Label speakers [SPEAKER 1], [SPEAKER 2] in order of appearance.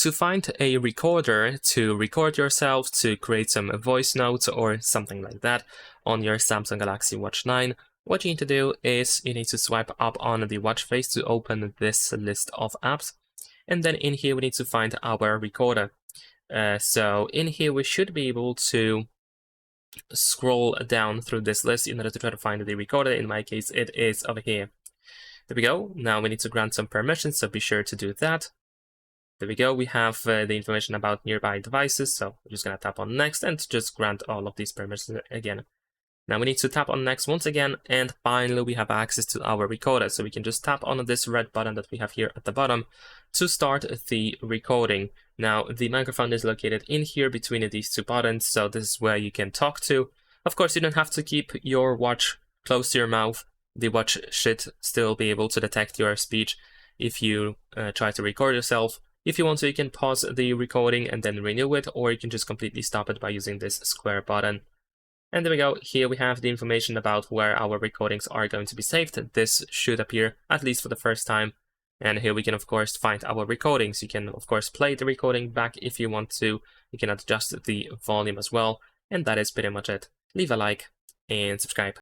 [SPEAKER 1] To find a recorder to record yourself, to create some voice notes or something like that on your Samsung Galaxy Watch 9, what you need to do is you need to swipe up on the watch face to open this list of apps. And then in here, we need to find our recorder. So in here, we should be able to scroll down through this list in order to try to find the recorder. In my case, it is over here. There we go. Now we need to grant some permissions, so be sure to do that. There we go. We have the information about nearby devices, so we're just going to tap on next and just grant all of these permissions again. Now we need to tap on next once again, and finally we have access to our recorder, so we can just tap on this red button that we have here at the bottom to start the recording. Now the microphone is located in here between these two buttons, so this is where you can talk to. Of course, you don't have to keep your watch close to your mouth. The watch should still be able to detect your speech if you try to record yourself. If you want to, you can pause the recording and then renew it, or you can just completely stop it by using this square button. And there we go. Here we have the information about where our recordings are going to be saved. This should appear at least for the first time. And here we can, of course, find our recordings. You can, of course, play the recording back if you want to. You can adjust the volume as well. And that is pretty much it. Leave a like and subscribe.